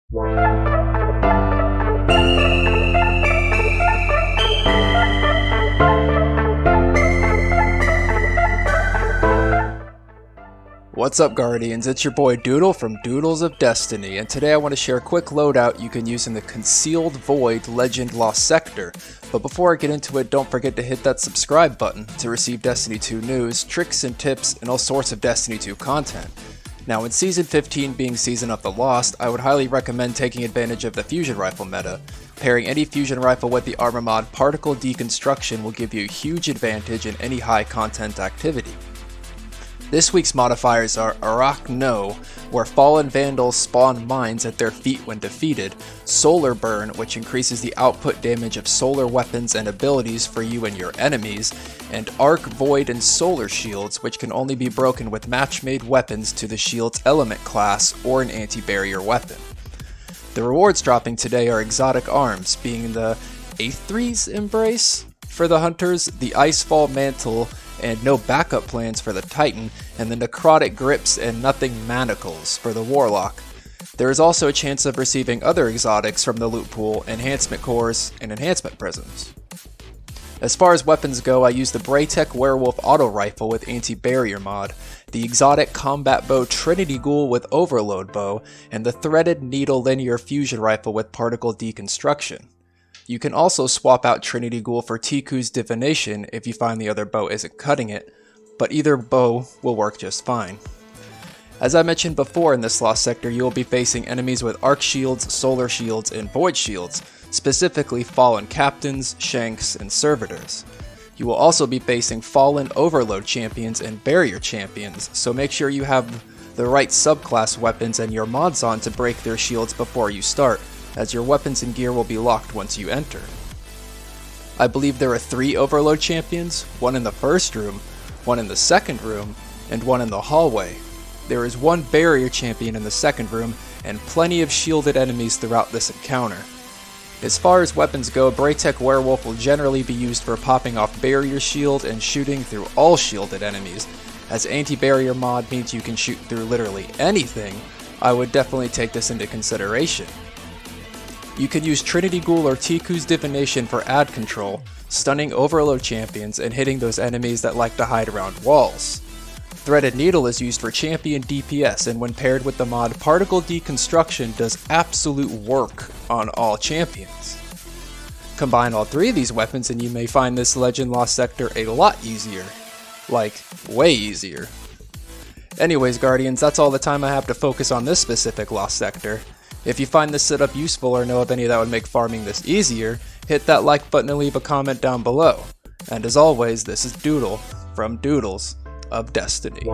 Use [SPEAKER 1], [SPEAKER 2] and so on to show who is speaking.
[SPEAKER 1] What's up, Guardians? It's your boy Doodle from Doodles of Destiny, and today I want to share a quick loadout you can use in the Concealed Void Legend Lost Sector. But before I get into it, don't forget to hit that subscribe button to receive Destiny 2 news, tricks and tips, and all sorts of Destiny 2 content. Now, in Season 15 being Season of the Lost, I would highly recommend taking advantage of the fusion rifle meta. Pairing any fusion rifle with the armor mod Particle Deconstruction will give you a huge advantage in any high content activity. This week's modifiers are Arachno, where fallen vandals spawn mines at their feet when defeated, Solar Burn, which increases the output damage of solar weapons and abilities for you and your enemies, and Arc Void and Solar Shields, which can only be broken with match-made weapons to the shield's element class or an anti-barrier weapon. The rewards dropping today are exotic arms, being the Aethre's Embrace for the Hunters, the Icefall Mantle, and no backup plans for the Titan, and the Necrotic Grips and Nothing Manacles for the Warlock. There is also a chance of receiving other exotics from the loot pool, enhancement cores, and enhancement prisms. As far as weapons go, I use the Braytech Werewolf Auto Rifle with Anti-Barrier mod, the exotic Combat Bow Trinity Ghoul with Overload Bow, and the Threaded Needle Linear Fusion Rifle with Particle Deconstruction. You can also swap out Trinity Ghoul for Tiku's Divination if you find the other bow isn't cutting it, but either bow will work just fine. As I mentioned before, in this Lost Sector you will be facing enemies with Arc Shields, Solar Shields, and Void Shields, specifically Fallen Captains, Shanks, and Servitors. You will also be facing Fallen Overload Champions and Barrier Champions, so make sure you have the right subclass weapons and your mods on to break their shields before you start, as your weapons and gear will be locked once you enter. I believe there are 3 Overload Champions, one in the first room, one in the second room, and one in the hallway. There is 1 Barrier Champion in the second room, and plenty of shielded enemies throughout this encounter. As far as weapons go, Braytech Werewolf will generally be used for popping off Barrier Shield and shooting through all shielded enemies. As Anti-Barrier mod means you can shoot through literally anything, I would definitely take this into consideration. You can use Trinity Ghoul or Tiku's Divination for ad control, stunning Overload Champions and hitting those enemies that like to hide around walls. Threaded Needle is used for champion DPS, and when paired with the mod Particle Deconstruction does absolute work on all champions. Combine all 3 of these weapons and you may find this Legend Lost Sector a lot easier. Like, way easier. Anyways, Guardians, that's all the time I have to focus on this specific Lost Sector. If you find this setup useful or know of any that would make farming this easier, hit that like button and leave a comment down below. And as always, this is Doodle from Doodles of Destiny.